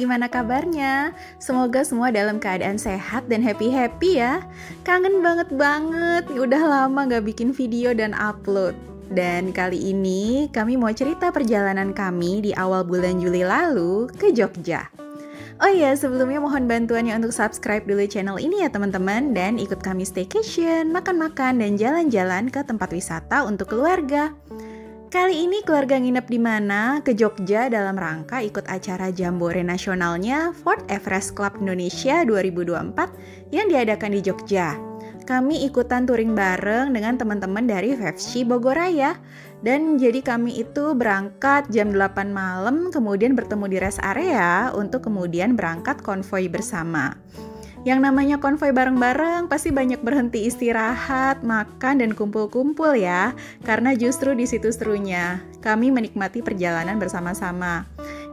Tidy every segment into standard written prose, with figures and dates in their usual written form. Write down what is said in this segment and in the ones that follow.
gimana kabarnya? Semoga semua dalam keadaan sehat dan happy-happy ya. Kangen banget, udah lama gak bikin video dan upload. Dan kali ini kami mau cerita perjalanan kami di awal bulan Juli lalu ke Jogja. Oh iya, sebelumnya mohon bantuannya untuk subscribe dulu channel ini ya teman-teman. Dan ikut kami staycation, makan-makan, dan jalan-jalan ke tempat wisata untuk keluarga. Kali ini keluarga nginep di mana? Ke Jogja dalam rangka ikut acara Jambore Nasionalnya Fort Everest Club Indonesia 2024 yang diadakan di Jogja. Kami ikutan touring bareng dengan teman-teman dari FFC Bogoraya. Dan jadi kami itu berangkat jam 8 malam, kemudian bertemu di rest area untuk kemudian berangkat konvoy bersama. Yang namanya konvoy bareng-bareng pasti banyak berhenti istirahat, makan, dan kumpul-kumpul ya. Karena justru di situ serunya. Kami menikmati perjalanan bersama-sama.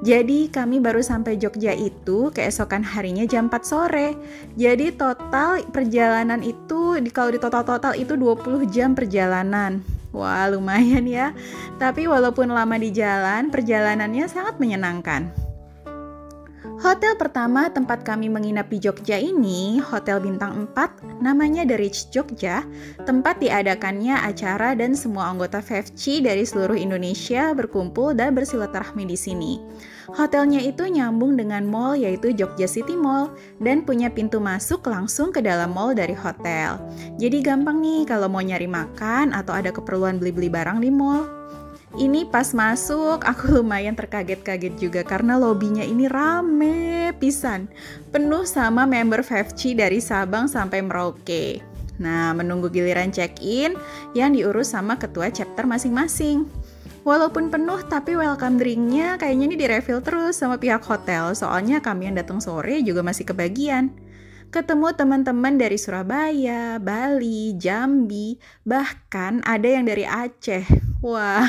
Jadi kami baru sampai Jogja itu keesokan harinya jam 4 sore. Jadi total perjalanan itu, kalau di total itu 20 jam perjalanan. Wah, lumayan ya. Tapi walaupun lama di jalan, perjalanannya sangat menyenangkan. Hotel pertama tempat kami menginap di Jogja ini, Hotel Bintang 4, namanya The Ritz Jogja, tempat diadakannya acara dan semua anggota FFC dari seluruh Indonesia berkumpul dan bersilaturahmi di sini. Hotelnya itu nyambung dengan mall yaitu Jogja City Mall dan punya pintu masuk langsung ke dalam mall dari hotel. Jadi gampang nih kalau mau nyari makan atau ada keperluan beli-beli barang di mall. Ini pas masuk, aku lumayan terkaget-kaget juga karena lobinya ini rame pisan. Penuh sama member FFC dari Sabang sampai Merauke. Nah, menunggu giliran check-in yang diurus sama ketua chapter masing-masing. Walaupun penuh, tapi welcome drinknya kayaknya ini direfill terus sama pihak hotel. Soalnya kami yang datang sore juga masih kebagian. Ketemu teman-teman dari Surabaya, Bali, Jambi, bahkan ada yang dari Aceh. Wah,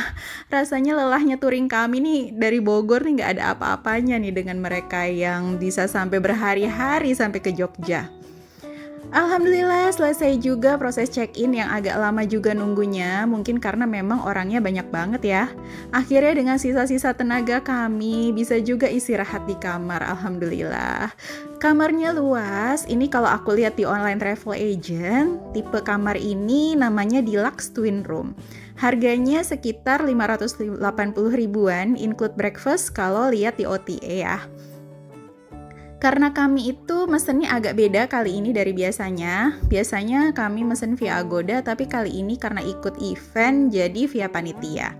rasanya lelahnya touring kami nih dari Bogor nih gak ada apa-apanya nih dengan mereka yang bisa sampai berhari-hari sampai ke Jogja. Alhamdulillah selesai juga proses check-in yang agak lama juga nunggunya, mungkin karena memang orangnya banyak banget ya. Akhirnya dengan sisa-sisa tenaga kami bisa juga istirahat di kamar, alhamdulillah. Kamarnya luas, ini kalau aku lihat di online travel agent, tipe kamar ini namanya Deluxe Twin Room. Harganya sekitar 580 ribuan, include breakfast kalau lihat di OTA ya. Karena kami itu mesennya agak beda kali ini dari biasanya. Biasanya kami mesen via Agoda, tapi kali ini karena ikut event jadi via panitia.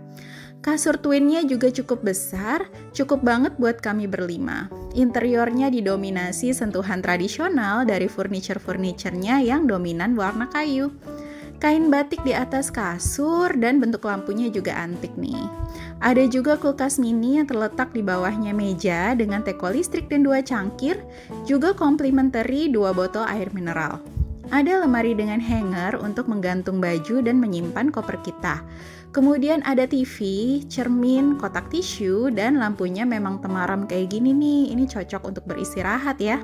Kasur twinnya juga cukup besar, cukup banget buat kami berlima. Interiornya didominasi sentuhan tradisional dari furniture-furniturnya yang dominan warna kayu. Kain batik di atas kasur dan bentuk lampunya juga antik nih. Ada juga kulkas mini yang terletak di bawahnya meja dengan teko listrik dan 2 cangkir, juga complimentary 2 botol air mineral. Ada lemari dengan hanger untuk menggantung baju dan menyimpan koper kita. Kemudian ada TV, cermin, kotak tisu, dan lampunya memang temaram kayak gini nih. Ini cocok untuk beristirahat ya.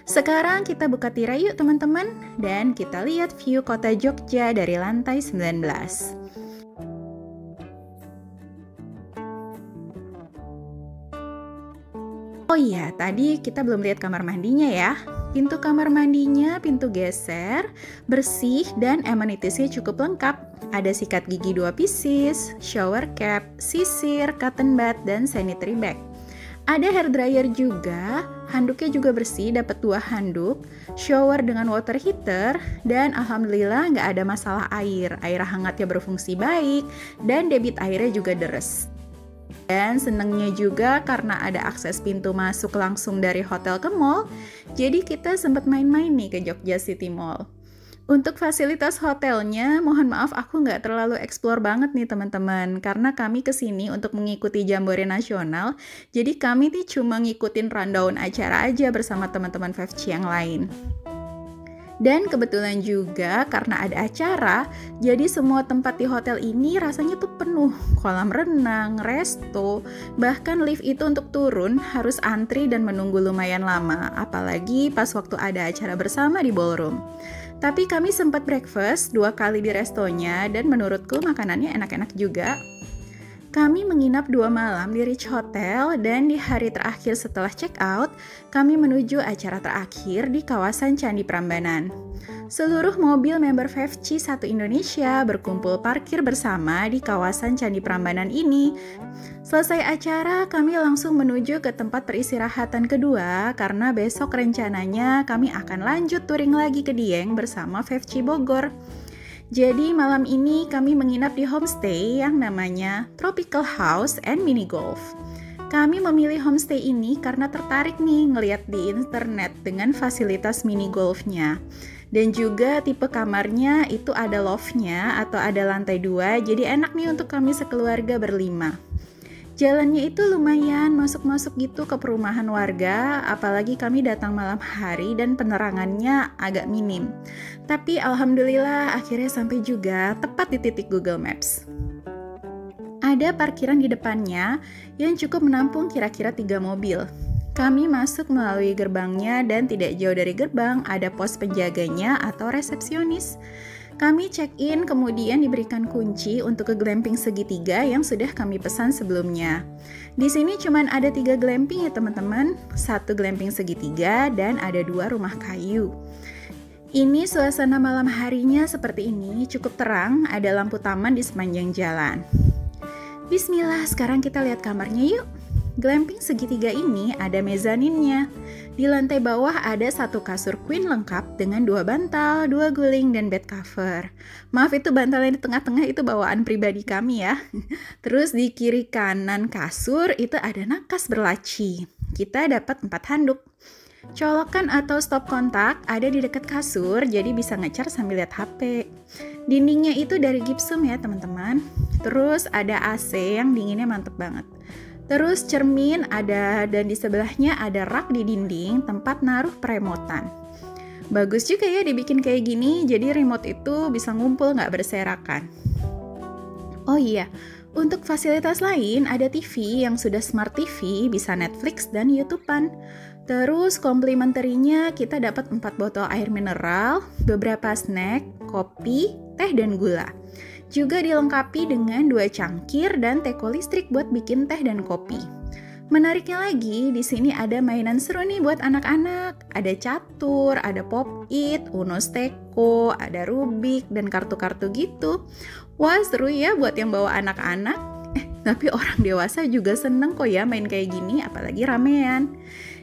Sekarang kita buka tirai yuk teman-teman, dan kita lihat view kota Jogja dari lantai 19. Oh iya, tadi kita belum lihat kamar mandinya ya. Pintu kamar mandinya pintu geser, bersih, dan amenitiesnya cukup lengkap. Ada sikat gigi 2 pieces, shower cap, sisir, cotton bud, dan sanitary bag. Ada hair dryer juga, handuknya juga bersih, dapat 2 handuk, shower dengan water heater, dan alhamdulillah nggak ada masalah air. Air hangatnya berfungsi baik, dan debit airnya juga deres. Dan senangnya juga karena ada akses pintu masuk langsung dari hotel ke mall, jadi kita sempat main-main nih ke Jogja City Mall. Untuk fasilitas hotelnya, mohon maaf aku nggak terlalu explore banget nih teman-teman, karena kami kesini untuk mengikuti Jambore Nasional, jadi kami nih cuma ngikutin rundown acara aja bersama teman-teman FFC yang lain. Dan kebetulan juga karena ada acara, jadi semua tempat di hotel ini rasanya tuh penuh. Kolam renang, resto, bahkan lift itu untuk turun harus antri dan menunggu lumayan lama. Apalagi pas waktu ada acara bersama di ballroom. Tapi kami sempat breakfast 2 kali di restonya dan menurutku makanannya enak-enak juga. Kami menginap 2 malam di Rich Hotel dan di hari terakhir setelah check out, kami menuju acara terakhir di kawasan Candi Prambanan. Seluruh mobil member 5C 1 Indonesia berkumpul parkir bersama di kawasan Candi Prambanan ini. Selesai acara, kami langsung menuju ke tempat peristirahatan kedua karena besok rencananya kami akan lanjut touring lagi ke Dieng bersama 5C Bogor. Jadi malam ini kami menginap di homestay yang namanya Tropical House and Mini Golf. Kami memilih homestay ini karena tertarik nih ngeliat di internet dengan fasilitas mini golfnya. Dan juga tipe kamarnya itu ada loftnya atau ada lantai 2, jadi enak nih untuk kami sekeluarga berlima. Jalannya itu lumayan masuk-masuk gitu ke perumahan warga, apalagi kami datang malam hari dan penerangannya agak minim. Tapi alhamdulillah akhirnya sampai juga tepat di titik Google Maps. Ada parkiran di depannya yang cukup menampung kira-kira 3 mobil. Kami masuk melalui gerbangnya dan tidak jauh dari gerbang ada pos penjaganya atau resepsionis. Kami check-in kemudian diberikan kunci untuk ke glamping segitiga yang sudah kami pesan sebelumnya. Di sini cuma ada 3 glamping ya teman-teman, 1 glamping segitiga dan ada 2 rumah kayu. Ini suasana malam harinya seperti ini, cukup terang, ada lampu taman di sepanjang jalan. Bismillah, sekarang kita lihat kamarnya yuk. Glamping segitiga ini ada mezaninnya. Di lantai bawah ada 1 kasur queen lengkap dengan 2 bantal, 2 guling, dan bed cover. Maaf itu bantalnya di tengah-tengah itu bawaan pribadi kami ya. Terus di kiri kanan kasur itu ada nakas berlaci. Kita dapat 4 handuk. Colokan atau stop kontak ada di dekat kasur, jadi bisa nge-charge sambil lihat HP. Dindingnya itu dari gipsum ya teman-teman. Terus ada AC yang dinginnya mantep banget. Terus cermin ada dan di sebelahnya ada rak di dinding tempat naruh peremotan. Bagus juga ya dibikin kayak gini, jadi remote itu bisa ngumpul nggak berserakan. Oh iya, untuk fasilitas lain ada TV yang sudah smart TV, bisa Netflix dan YouTube-an. Terus komplimenterinya kita dapat 4 botol air mineral, beberapa snack, kopi, teh dan gula. Juga dilengkapi dengan 2 cangkir dan teko listrik buat bikin teh dan kopi. Menariknya lagi, di sini ada mainan seru nih buat anak-anak. Ada catur, ada pop-it, uno steko, ada rubik, dan kartu-kartu gitu. Wah, seru ya buat yang bawa anak-anak. Tapi orang dewasa juga seneng kok ya main kayak gini, apalagi ramean.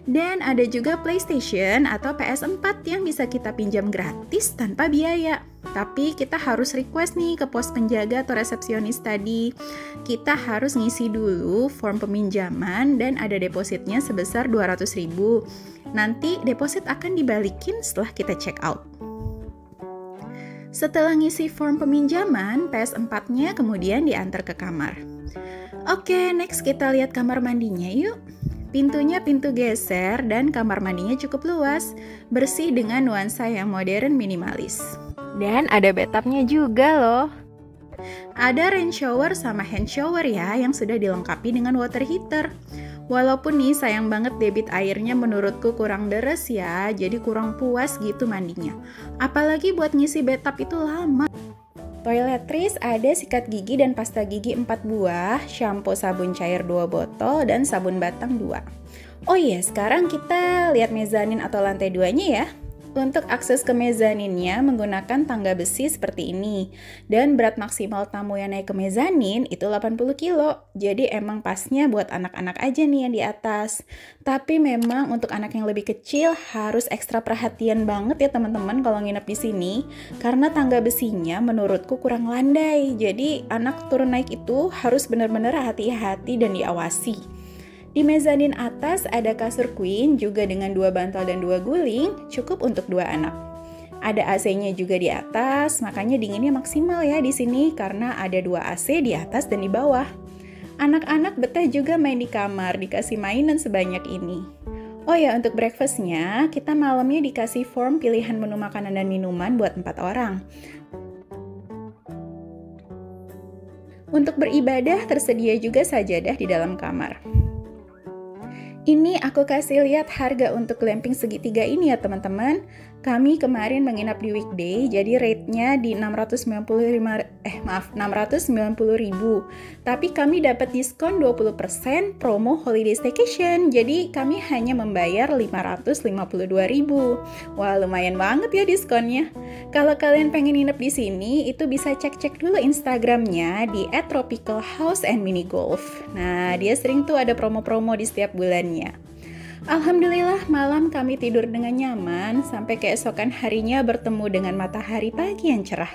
Dan ada juga PlayStation atau PS4 yang bisa kita pinjam gratis tanpa biaya. Tapi kita harus request nih ke pos penjaga atau resepsionis tadi. Kita harus ngisi dulu form peminjaman dan ada depositnya sebesar 200.000. Nanti deposit akan dibalikin setelah kita check out. Setelah ngisi form peminjaman, PS4-nya kemudian diantar ke kamar. Oke, next kita lihat kamar mandinya yuk. Pintunya pintu geser dan kamar mandinya cukup luas, bersih dengan nuansa yang modern minimalis. Dan ada bathtubnya juga loh. Ada rain shower sama hand shower ya yang sudah dilengkapi dengan water heater. Walaupun nih sayang banget debit airnya menurutku kurang deres ya, jadi kurang puas gitu mandinya. Apalagi buat ngisi bathtub itu lama. Toiletries ada sikat gigi dan pasta gigi 4 buah, shampoo sabun cair 2 botol, dan sabun batang 2. Oh iya, sekarang kita lihat mezanin atau lantai 2-nya ya. Untuk akses ke mezaninnya menggunakan tangga besi seperti ini. Dan berat maksimal tamu yang naik ke mezanin itu 80 kilo. Jadi emang pasnya buat anak-anak aja nih yang di atas. Tapi memang untuk anak yang lebih kecil harus ekstra perhatian banget ya teman-teman kalau nginep di sini. Karena tangga besinya menurutku kurang landai. Jadi anak turun naik itu harus benar-benar hati-hati dan diawasi. Di mezanin atas ada kasur queen juga dengan 2 bantal dan 2 guling, cukup untuk 2 anak. Ada AC-nya juga di atas, makanya dinginnya maksimal ya di sini karena ada 2 AC di atas dan di bawah. Anak-anak betah juga main di kamar, dikasih mainan sebanyak ini. Oh ya, untuk breakfastnya, kita malamnya dikasih form pilihan menu makanan dan minuman buat 4 orang. Untuk beribadah tersedia juga sajadah di dalam kamar. Ini aku kasih lihat harga untuk glamping segitiga ini ya teman-teman. Kami kemarin menginap di weekday, jadi rate-nya di 690.000. Tapi kami dapat diskon 20% promo holiday staycation. Jadi kami hanya membayar 552.000. Wah, lumayan banget ya diskonnya. Kalau kalian pengen nginep di sini, itu bisa cek-cek dulu Instagramnya di @tropicalhouseandminigolf. Nah, dia sering tuh ada promo-promo di setiap bulannya. Alhamdulillah malam kami tidur dengan nyaman sampai keesokan harinya bertemu dengan matahari pagi yang cerah.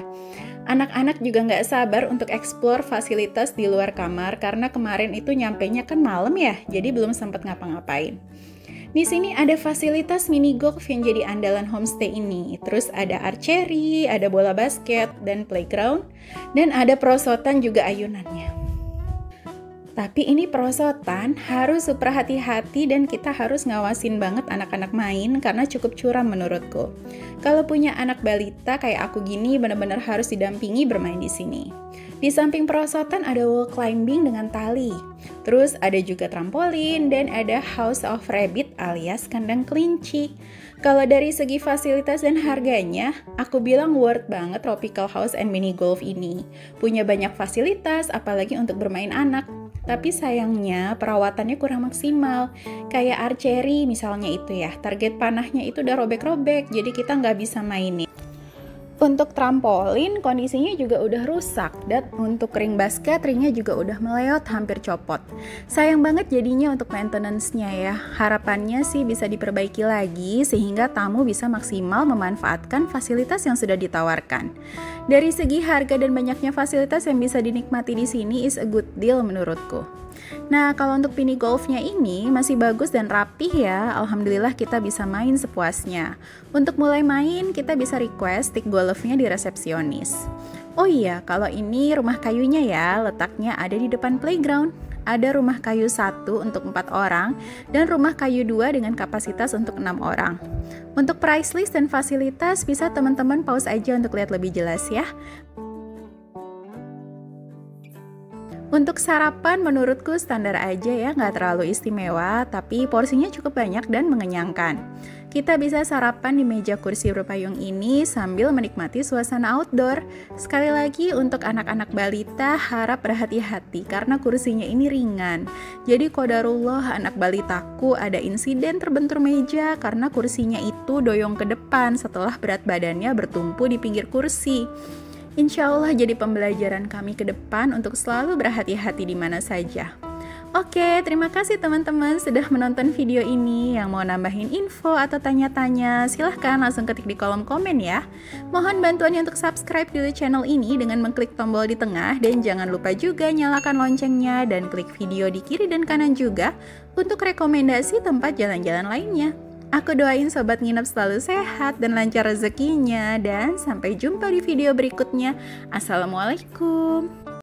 Anak-anak juga nggak sabar untuk eksplor fasilitas di luar kamar karena kemarin itu nyampenya kan malam ya, jadi belum sempat ngapa-ngapain. Di sini ada fasilitas mini golf yang jadi andalan homestay ini. Terus ada archery, ada bola basket dan playground, dan ada perosotan juga ayunannya. Tapi ini perosotan harus super hati-hati dan kita harus ngawasin banget anak-anak main karena cukup curam menurutku. Kalau punya anak balita kayak aku gini benar-benar harus didampingi bermain di sini. Di samping perosotan ada wall climbing dengan tali. Terus ada juga trampolin dan ada house of rabbit alias kandang kelinci. Kalau dari segi fasilitas dan harganya, aku bilang worth banget Tropical House and Mini Golf ini. Punya banyak fasilitas apalagi untuk bermain anak. Tapi sayangnya perawatannya kurang maksimal. Kayak archery misalnya itu ya, target panahnya itu udah robek-robek, jadi kita nggak bisa mainin. Untuk trampolin kondisinya juga udah rusak, dan untuk ring basket ringnya juga udah meleot hampir copot. Sayang banget jadinya untuk maintenance-nya ya. Harapannya sih bisa diperbaiki lagi sehingga tamu bisa maksimal memanfaatkan fasilitas yang sudah ditawarkan. Dari segi harga dan banyaknya fasilitas yang bisa dinikmati di sini is a good deal menurutku. Nah, kalau untuk mini golfnya ini masih bagus dan rapih ya. Alhamdulillah kita bisa main sepuasnya. Untuk mulai main, kita bisa request stick golfnya di resepsionis. Oh iya, kalau ini rumah kayunya ya, letaknya ada di depan playground. Ada rumah kayu 1 untuk 4 orang dan rumah kayu 2 dengan kapasitas untuk 6 orang. Untuk price list dan fasilitas bisa teman-teman pause aja untuk lihat lebih jelas ya. Untuk sarapan menurutku standar aja ya, nggak terlalu istimewa, tapi porsinya cukup banyak dan mengenyangkan. Kita bisa sarapan di meja kursi berpayung ini sambil menikmati suasana outdoor. Sekali lagi untuk anak-anak balita harap berhati-hati karena kursinya ini ringan. Jadi qadarullah anak balitaku ada insiden terbentur meja karena kursinya itu doyong ke depan setelah berat badannya bertumpu di pinggir kursi. Insya Allah jadi pembelajaran kami ke depan untuk selalu berhati-hati di mana saja. Oke, terima kasih teman-teman sudah menonton video ini. Yang mau nambahin info atau tanya-tanya, silahkan langsung ketik di kolom komen ya. Mohon bantuannya untuk subscribe dulu channel ini dengan mengklik tombol di tengah. Dan jangan lupa juga nyalakan loncengnya dan klik video di kiri dan kanan juga untuk rekomendasi tempat jalan-jalan lainnya. Aku doain sobat nginep selalu sehat dan lancar rezekinya. Dan sampai jumpa di video berikutnya. Assalamualaikum.